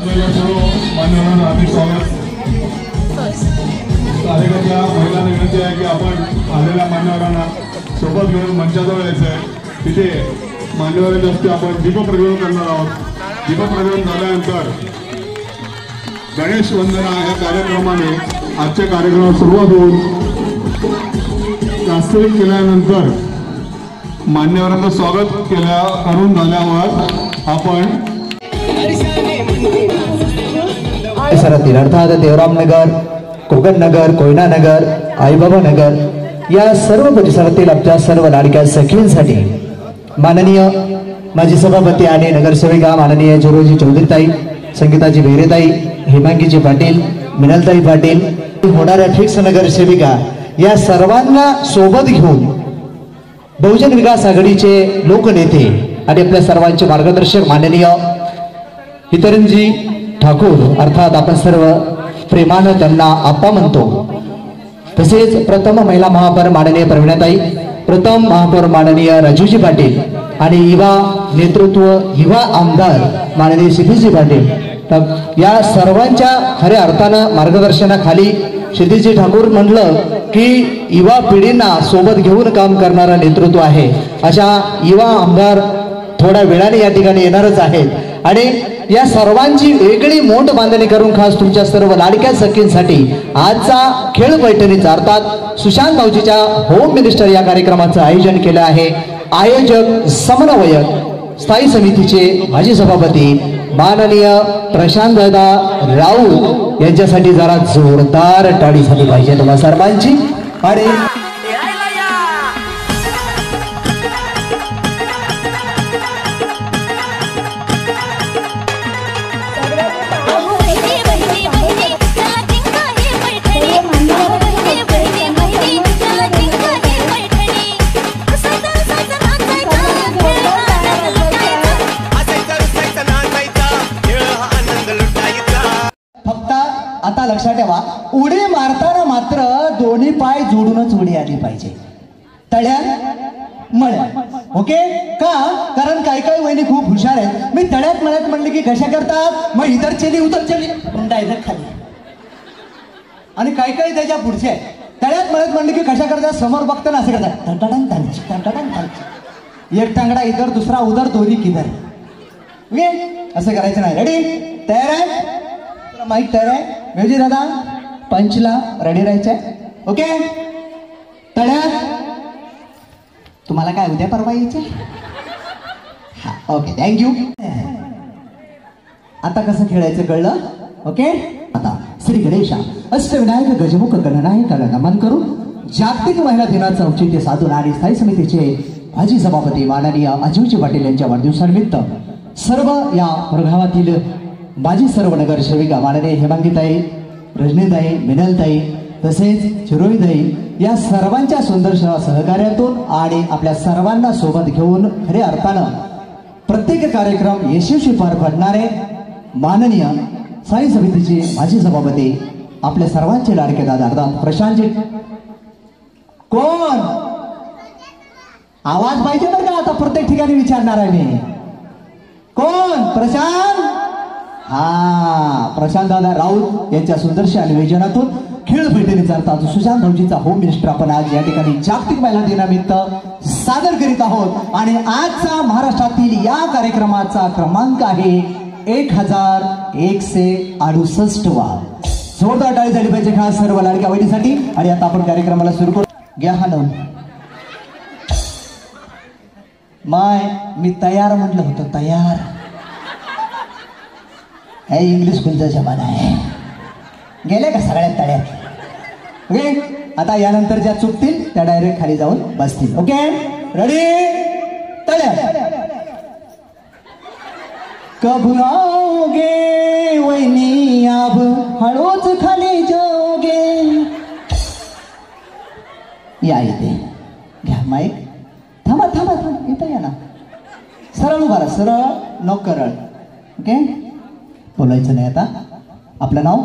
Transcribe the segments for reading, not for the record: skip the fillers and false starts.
मान्यवरांना हार्दिक स्वागत. कार्यक्रमाच्या महिलांना विनंती आहे की आपण आलेल्या मान्यवरांना सोबत घेऊन मंचाजवळ यायचं आहे. तिथे मान्यवरांच्या हस्ते आपण दीपप्रज्वलन करणार आहोत. दीपप्रज्वलन झाल्यानंतर गणेश वंदना या कार्यक्रमाने आजच्या कार्यक्रमाला सुरुवात होऊन वास्तविक केल्यानंतर मान्यवरांचं स्वागत करून झाल्यावर आपण परिसरातील अर्थात देवराम नगर, कोकण नगर, कोयना नगर, आईबाबा नगर या सर्व परिसरातील आमच्या सर्व लाडक्या सखींसाठी माननीय माजी सभापती आणि नगरसेविका माननीय जोरोजी चौधरीताई, संगीताजी बेहरेताई, हेमांगीजी पाटील, मिनलताई पाटील, होणाऱ्या फिक्स नगरसेविका या सर्वांना सोबत घेऊन बहुजन विकास आघाडीचे लोकनेते आणि आपल्या सर्वांचे मार्गदर्शक माननीय हितरंजी ठाकूर अर्थात आपण सर्व प्रेमानं त्यांना आप्पा म्हणतो. तसेच प्रथम महिला महापौर माननीय प्रवीणाताई, प्रथम महापौर माननीय राजूजी पाटील आणि युवा नेतृत्व युवा आमदार माननीय क्षितिजी पाटील या सर्वांच्या खऱ्या अर्थानं मार्गदर्शनाखाली क्षितिजी ठाकूर म्हणलं की युवा पिढींना सोबत घेऊन काम करणारा नेतृत्व आहे. अशा युवा आमदार थोड्या वेळाने या ठिकाणी येणारच आहेत आणि या सर्वांची वेगळी मोठ बांधणी करून खास तुमच्या सर्व लाडक्या सखींसाठी आजचा खेळ पैठणीचा अर्थात सुशांत भाऊजीच्या होम मिनिस्टर या कार्यक्रमाचं आयोजन केलं आहे. आयोजक समन्वयक स्थायी समितीचे माजी सभापती माननीय प्रशांत दादा राऊत यांच्यासाठी जरा जोरदार टाळी झाली पाहिजे तुम्हा सर्वांची. आणि आता लक्षात ठेवा, उडी मारताना मात्र दोन्ही पाय जोडूनच उडी आली पाहिजे. तळ्यात मळ्यात ओके का? कारण काही काही वहिनी खूप हुशार आहेत. मी तळ्यात मळ्यात म्हणले की कशा करतात, मग इधर चली उधर चली डायरेक्ट खाली. आणि काही काही त्याच्या पुढचे आहेत. तळ्यात मळ्यात म्हणले की कशा करतात, समोर बघताना असं करतात टंटाडंग तांची टंटाडंग तांची, एक टांगडा इधर दुसरा उधर दोन्ही किधर. ओके असं करायचं नाही. रेडी? तयार आहे? माईक तयार आहे? वेळजी दादा पंचला रेडी राहायचंय. ओके तळ्यात तुम्हाला काय उद्या परवा यायचंय? हा ओके थँक्यू. आता कसं खेळायचं कळलं? ओके आता श्री गणेशा अष्टविनायक गजमुख गणनायकाला नमन करून जागतिक महिला दिनाचं औचित्य साधून आणि स्थायी समितीचे माजी सभापती माननीय अजीवजी पाटील यांच्या वाढदिवसानिमित्त सर्व या प्रभागातील माजी सर्व नगरसेविका माननीय हेमांगीताई, रजनीताई, मिनलताई तसेच चिरोईताई या सर्वांच्या सुंदर सहकार्यातून आणि आपल्या सर्वांना सोबत घेऊन खऱ्या अर्थानं प्रत्येक कार्यक्रम यशस्वी पार पडणारे माननीय स्थायी समितीचे माजी सभापती आपल्या सर्वांचे लाडके दादा अर्थात प्रशांतजी. कोण आवाज पाहिजे बरं का? आता प्रत्येक ठिकाणी विचारणार आहे मी. कोण? प्रशांत. हा प्रशांत दादा राऊत यांच्या सुंदरशा निवेदनातून खेळ पैठणीचा अर्थात सुशांत भाऊजीचा होम मिनिस्टर आपण आज या ठिकाणी जागतिक महिला दिनानिमित्त सादर करीत आहोत. आणि आजचा महाराष्ट्रातील या कार्यक्रमाचा क्रमांक आहे 1168वा. जोरदार टाळी झाली पाहिजे खास सर्व लाडक्या बहिणीसाठी. आणि आता आपण कार्यक्रमाला सुरू करू. घ्या हा नऊ माय मी तयार म्हटलं होतं. तयार हे इंग्लिश स्कूलचा जमाना आहे. गेले का सगळ्यात तळ्यात? ओके आता यानंतर ज्या चुकतील त्या डायरेक्ट खाली जाऊन बसतील. Okay ready? तळ्यात. कब आओगे वहिनी अब हळूच खाली जाओगे. या इथे घ्या माईक. थांबा थांबा थांबा इथं या ना. सरळ उभा राहा, सरळ नो करळ. ओके बोलायचं नाही आता. आपलं नाव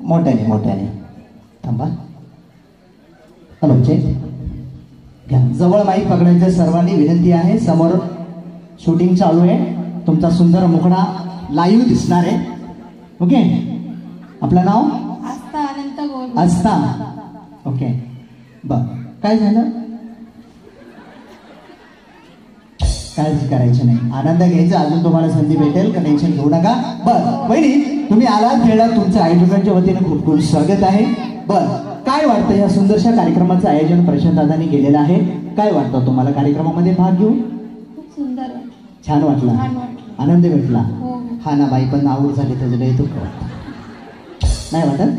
मोठ्याने मोठ्याने. थांबा हॅलोचे घ्या. जवळ माईक पकडायचं सर्वांनी विनंती आहे. समोर शूटिंग चालू आहे. तुमचा सुंदर मुखडा लाईव्ह दिसणार आहे. ओके, आपलं नाव आस्था अनंत गोड. आस्था. ओके, बर. काय झालं? काळजी करायची नाही, आनंद घ्यायचा. अजून तुम्हाला संधी भेटेल, का टेन्शन घेऊ नका. बर वहिनी, तुम्ही आलात खेळात, तुमचं आयोजकांच्या वतीने खूप खूप स्वागत आहे. बर, काय वाटतं या सुंदरशा कार्यक्रमाचं आयोजन प्रशांत दादांनी केलेलं आहे? काय वाटतं तुम्हाला कार्यक्रमामध्ये भाग घेऊन? खूप सुंदर वाटलं. छान वाटलं, छान वाटलं. आनंद भेटला. हो. हा ना बाई, पण आवड झाली तुझं लय दुःख वाटतं. नाही वाटत?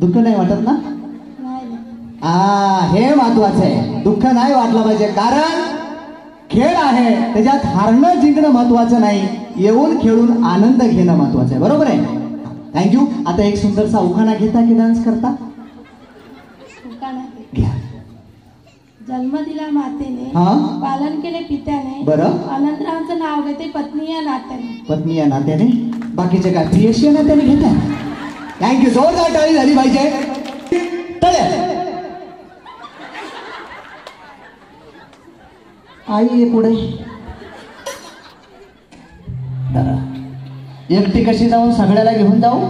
दुःख नाही वाटत ना? नाही. हे महत्वाचं आहे. दुःख नाही वाटलं पाहिजे, कारण खेळ आहे, त्याच्यात हारणं जिंकणं महत्वाचं नाही, येऊन खेळून आनंद घेणं महत्वाचं आहे. बरोबर आहे? थँक्यू. आता एक सुंदरसा उखाणा घेता की डान्स करता? उखाणा. घ्या. जन्म दिला मातेने, हा. पालन केले पित्याने, बरं. आनंदरावांचं नाव घेते पत्नी या नात्याने. पत्नी या नात्याने, बाकीचे काय प्रियशी या नात्याने घेता? थँक्यू. जोरदार टाळी झाली पाहिजे. टाळ्या. आई ये पुढे. एकटी कशी जाऊन सगळ्याला घेऊन जाऊ?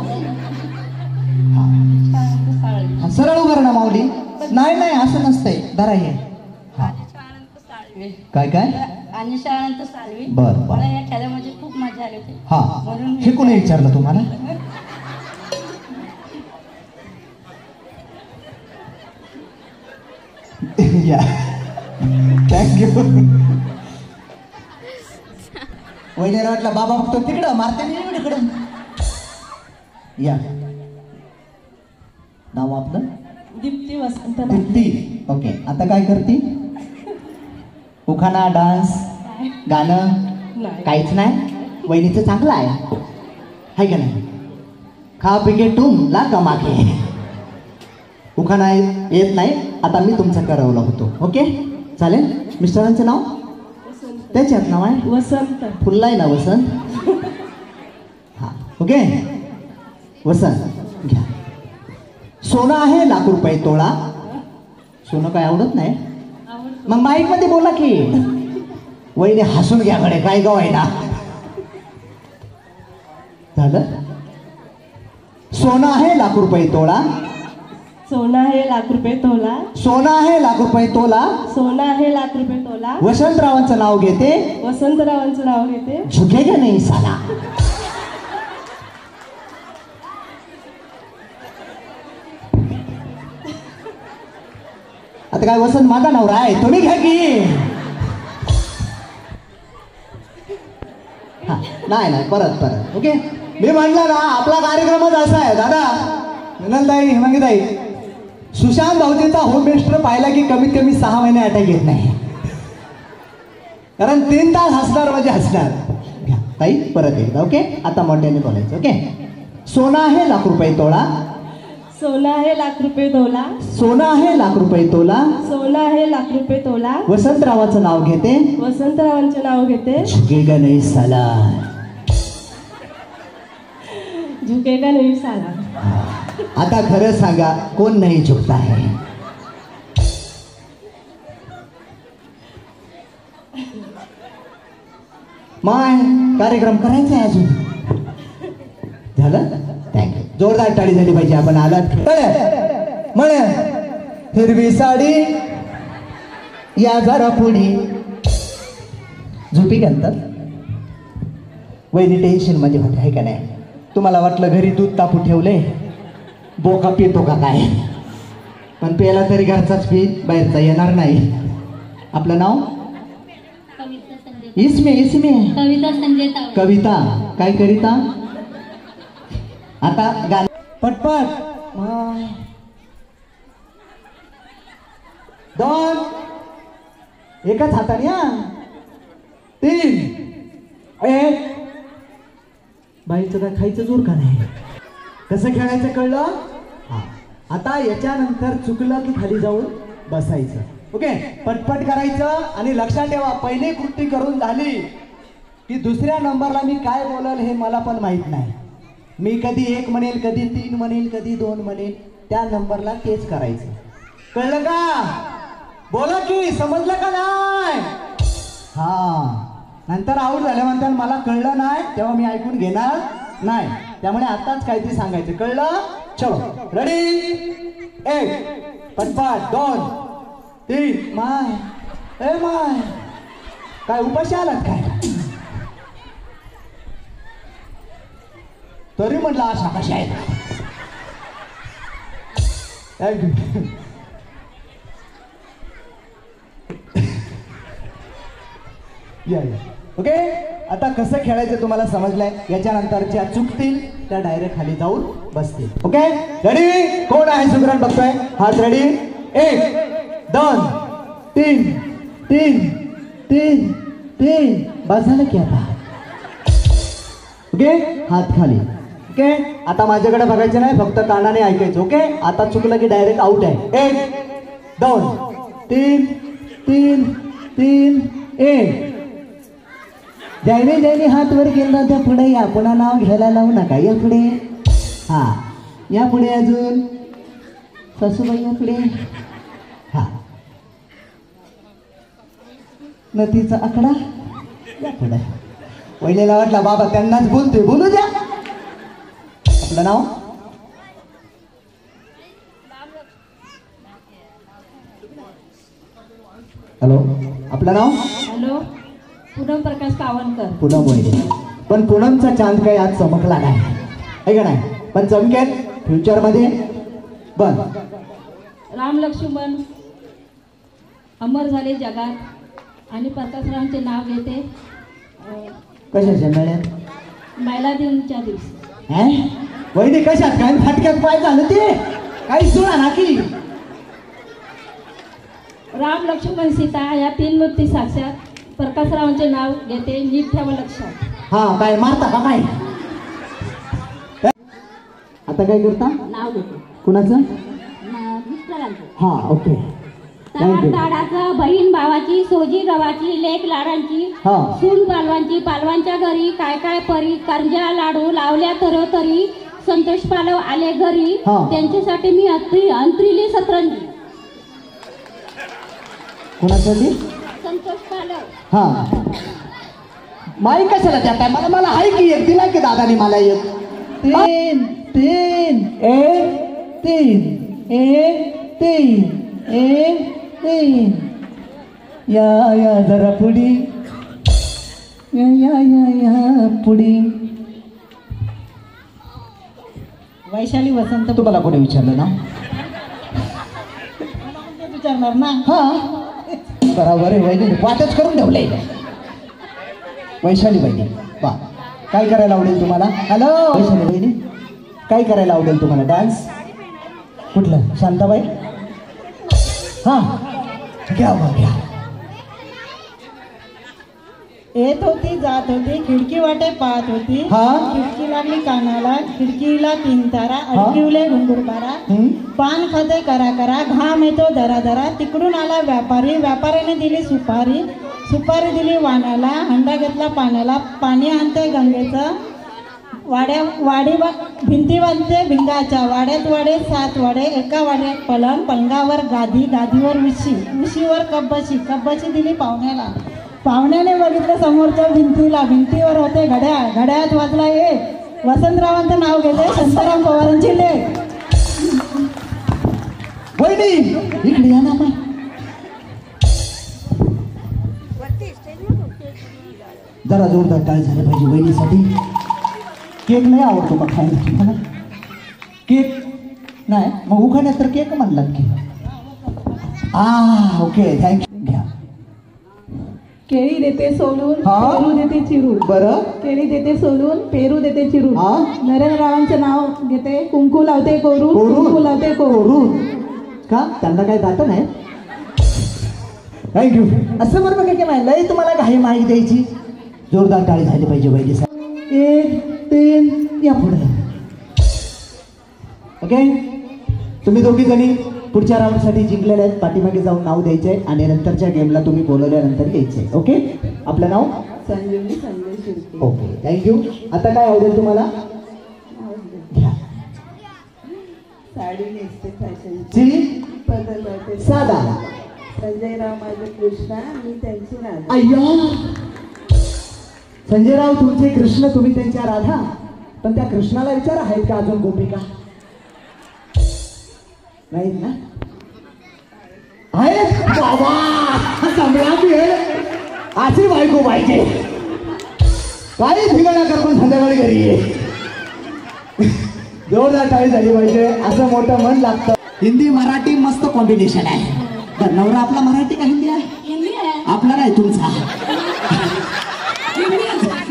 सरळ उभं ना माऊली. नाही नाही, असं नसतंय. धरा ये. काय काय? आणि शाळांत सालवी. बर बर. मला या खेळामध्ये खूप मजा आली होती. हा, हे कोणी विचारलं तुम्हाला? या, थँक्यू. वहिनीला वाटलं बाबा बघतो तिकडं, मारते नाही इकडं. या, नाव आपलं? दीप्ती वसंत. दीप्ती. ओके, आता काय करते? उखाणा, डान्स, गाणं काहीच नाही? वहिनीचं चांगलं आहे का नाही? खा पिके टूम ला कमाके. उखाणा येत नाही, आता मी तुमचं करवलं होतो. ओके, चालेल. मिस्टरांचं नाव? त्याच्यात नाव आहे वसंत. फुल्ला आहे ना वसंत? हा, ओके. वसंत घ्या. सोनं आहे लाख रुपये तोळा. सोनं काय आवडत नाही? मग माईक मध्ये बोला की. वहिनी हसून घ्या कडे, काय गाव आहे ना. झालं. सोनं आहे लाख रुपये तोळा. सोना आहे लाख रुपये तोला. सोनं आहे लाख रुपये तोला. सोना आहे लाख रुपये तोला. वसंतरावांचं नाव घेते. वसंतरावांचं नाव घेते. झुकेगा नाही साला. आता काय वसंत माझा नवरा आहे, तुम्ही घ्या की. नाही नाही, परत परत. ओके, मी म्हणलं ना आपला कार्यक्रमच असा आहे. दादा, विनंताई, हेमंगीताई, सुशांत भाऊजींचा होम मिनिस्टर पाहिला की कमीत कमी 6 महिने अटॅक येत नाही, कारण 3 तास हसणार म्हणजे हसणार. घ्या ताई, परत एकदा. ओके, आता मोठ्याने बोलायचं. ओके. सोनं आहे लाख रुपये तोळा. सोना आहे लाख रुपये तोला. सोनं आहे लाख रुपये तोला. सोना आहे लाख रुपये तोला. वसंतरावाचं नाव घेते. वसंतरावांचे नाव घेते. झुकेगा नाही साला. झुकेगा नाही साला. आता खरं सांगा, कोण नाही झुकता है? माय कार्यक्रम करायचा आहे अजून. झालं? थँक्यू. जोरदार टाळी झाली पाहिजे. आपण आलात म्हण. हिरवी साडी या जरा पुढी. झोपी घालतात वहिनी, टेन्शन मध्ये होते आहे का नाही? तुम्हाला वाटलं घरी दूध तापू ठेवले, बोका पितो का काय? पण प्यायला तरी घरचाच पी, बाहेरचा येणार नाही. आपलं नाव? इसमे इसमे कविता संजय. कविता. काय करिता? आता गाणं पटपट. 2 एकाच हाताने. 3 1. बाईचं काय खायचं जोर का नाही? कसं खेळायचं कळलं? हा. आता याच्यानंतर चुकलं की खाली जाऊन बसायचं. ओके, पटपट करायचं. आणि लक्षात ठेवा, पहिली कृती करून झाली की दुसऱ्या नंबरला मी काय बोलल हे मला पण माहित नाही. मी कधी 1 म्हणेल, कधी 3 म्हणेल, कधी 2 म्हणेल. त्या नंबरला तेच करायचं. कळलं का? बोला की, समजलं का नाही? हा, नंतर आऊट झाल्यानंतर मला कळलं नाही तेव्हा मी ऐकून घेणार नाही, त्यामुळे आताच काहीतरी सांगायचं, कळलं? चलो रेडी, 1 पटपट 2 3 माय माय काय उपाशी आलात काय? तरी म्हटलं अशा कशा आहेत. या ओके. आता कसं खेळायचं तुम्हाला समजलंय. याच्यानंतर ज्या चुकतील त्या डायरेक्ट खाली जाऊन बसतील. Okay ready. कोण आहे सुग्रण बघतोय हात. रेडी 1 2 3 3 3 3 बस झालं की आता. ओके हात खाली. ओके आता माझ्याकडे बघायचं नाही, फक्त कानाने ऐकायचं. ओके आता चुकलं की डायरेक्ट आउट आहे. 1 2 3 3 3 1. ज्याने हात वर केला त्या पुढे या, पुन्हा नाव घ्यायला लावू नका. या पुढे, हा या पुढे, अजून सासूबाई या पुढे, हा नदीचा आकडा या पुढे. पहिलेला वाटला बाबा त्यांनाच बोलतोय, बोलू द्या. आपलं नाव हॅलो, आपलं नाव हॅलो, पूनम प्रकाश कावणकर. पूनम वैदे. पण पूनमचा चांद काही आज चमकला नाही, आहे का नाही? पण चमकेल फ्युचर मध्ये. बर राम लक्ष्मण अमर झाले जगात आणि प्रकाशरावांचे नाव घेते कशाच्या मेळ्यात? महिला दिनच्या दिवशी. वैदे कशात काय फाटक्यात पाय झालं ते काही सुना ना की. राम लक्ष्मण सीता या 3 मूर्ती साक्षात प्रकाशरावांचे नाव घेते, नीट ठेवा लक्षात. हा काय मारता का काय? आता काय करता? नाव घेते कुणाचं? मिस्टरांचं. हा ओके. ताडाचं, बहीण भावाची, सोजी गव्हाची, लेक लाडांची, हा. सून पालवांची, पालवांच्या घरी काय काय परी, करंज्या लाडू लावल्या तरी संतोष पालव आले घरी, हा. त्यांच्यासाठी मी अंतरिली सतरंजी. कुणासाठी? संतोष पालव. हा माई कशाला त्या टायमाला मला आहे की एक दिला की दादानी मला एक. 3 3 1 3 1 3 1 3. या जरा पुढी, या पुढी. वैशाली वसंत. तुम्हाला कोणी विचारलं ना? विचारणार ना. हा बरोबर आहे. वैदिक वाटच करून ठेवलंय वैशाली बहिणी. वा काय करायला आवडेल तुम्हाला? हॅलो वैशाली बहिणी, काय करायला आवडेल तुम्हाला? डान्स कुठलं? शांताबाई. हा घ्या घ्या. येत होती जात होती, खिडकी वाटे पाहत होती. हा. खिडकी लागली कानाला, खिडकीला 3 तारा, अडकिवले घुंगुरबारा. पान खाते करा करा, घाम येतो जरा जरा. तिकडून आला व्यापारी, व्यापाऱ्याने दिली सुपारी, सुपारी दिली वाण्याला. हंडा घेतला पाण्याला, पाणी आणते गंगेचं. वाडी भिंती बांधते भिंगाच्या. वाड्यात वाडे 7 वाडे, एका वाड्यात पलंग, पलंगावर गादी, गादीवर उशी, उशीवर कब्बशी, कब्बशी दिली पाहुण्याला. पाहुण्याने बघितलं समोरच्या भिंतीला, भिंतीवर होते घड्याळ, घड्याळात वाजला 1. वसंतरावांचं नाव घेते, शांताराम पवारांची लेक. वहिनी इकडे या ना. मग जरा जोरदार टाळ झाले पाहिजे वहिनीसाठी. केक नाही आवडतो का खायला तुम्हाला? केक नाही मग उखाण्यात तर केक म्हणलात की. Okay thank you. घ्या. केळी देते सोलून, हा. पेरू देते चिरून. बरं. केळी देते सोलून, पेरू देते चिरून. हा. नरेंद्ररावांचे नाव घेते, कुंकू लावते कोरून, कोरून. कुंकू लावते कोरून. कोरून का? त्यांना काय जातं नाही. थँक्यू. असं बरोबर काय नाही लय तुम्हाला काही माहिती द्यायची. जोरदार टाळी झाली पाहिजे वहिनीसाठी. 1 3 या पुढे. ओके तुम्ही दोघी जणी पुढच्या राऊंडसाठी जिंकलेले आहेत. पाठीमागे जाऊन नाव द्यायचंय आणि नंतरच्या गेमला तुम्ही बोलवल्यानंतर यायचंय. ओके आपलं नाव? संजीवनी संजय शिर्के. Okay thank you. आता काय आवडेल तुम्हाला? घ्या. साडी नेसते फॅशन जी बदलते. साधा. संजय राव माझे कृष्णा, मी त्यांची राधा. अय्या संजयराव तुमचे कृष्ण, तुम्ही त्यांच्या राधा, पण त्या कृष्णाला विचारा आहेत का अजून गोपिका? नाही ना? आहेत बाबा, चांगला अशी बायको पाहिजे. काही ठिकाणा कर पण संध्याकाळी घरी ये. जोरदार टाळी झाली पाहिजे, असं मोठं मन लागतं. हिंदी मराठी मस्त कॉम्बिनेशन आहे. तर नवरा आपला मराठी का हिंदी आहे? हिंदी आहे. आपला नाही, तुमचा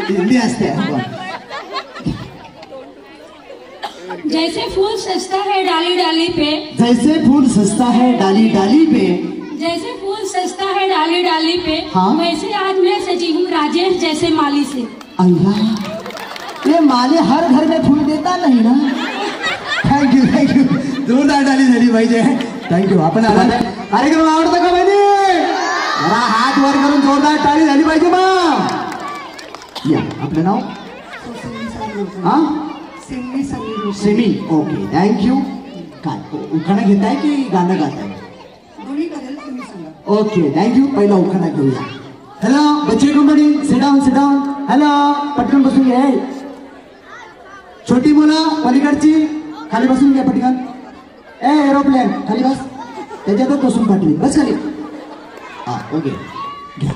हिंदी असते. जैसे फूल सजता है डाली डाली पे, जैसे फूल सजता है डाली डाली पे, जैसे फूल सजता है डाली डाली पे, हाँ? वैसे आज मैं सजी हूँ राजेश जैसे माली से. अल्लाह, ये माले हर घर में फूल देता नहीं ना. थँक्यू थँक्यू, जोरदार टाळी झाली पाहिजे. थँक्यू. आपण आला कार्यक्रम आवडतो का बहिणी? जरा हात वर करून जोरदार टाळी झाली पाहिजे. मग या, आपलं नाव? हा, सिमी. Okay, thank you. काय उखाणा घेताय की गाणं गाताय? Okay, thank you. पहिला उखाणा घेऊया. हॅलो बच्चे company, sit down sit down. Hello, पटकन बसून घ्या. छोटी मुलं पलीकडची खाली बसून घ्या पटकन. एरोप्लेन खाली बस, त्याच्यातच बसून पाठवी. बस खाली. हा, ओके, घ्या.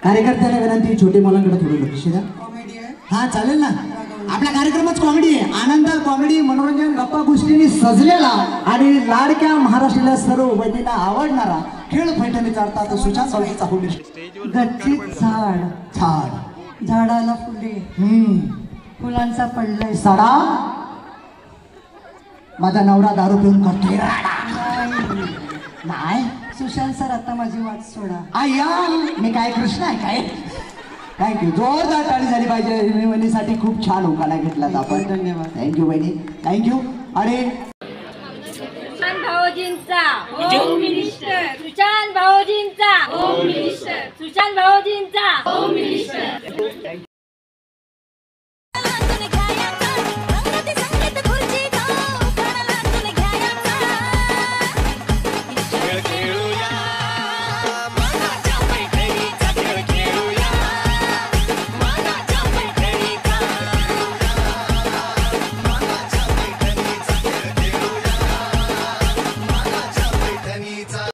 कार्यकर्त्याला विनंती, छोटे मुलांकडे थोडं लक्ष द्या. हा चालेल ना. आपला कार्यक्रमच कॉमेडी आहे. आनंद, कॉमेडी, मनोरंजन, गप्पा गोष्टींनी सजलेला आणि लाडक्या महाराष्ट्राला सर्व वैद्यांना आवडणारा खेळ पैठणीचा अर्थात सुशांत सावंतचा होईल. गच्चीत झाड, झाड, झाडाला फुले, फुलांचा पडलाय सडा. माझा नवरा दारू पिऊन करतोय राडा. नाही सुशांत सर, आता माझी वाट सोडा. आया, मी काय कृष्ण आहे काय? थँक्यू. जोरदार टाळी झाली पाहिजे. वहिनीसाठी खूप छान उखाणा घेतलात आपण. धन्यवाद. थँक्यू वहिनी, थँक्यू. आणि सुशांत भाऊजींचा होम मिनिस्टर, सुशांत भाऊजींचा होम मिनिस्टर, सुशांत भाऊजींचा होम मिनिस्टर.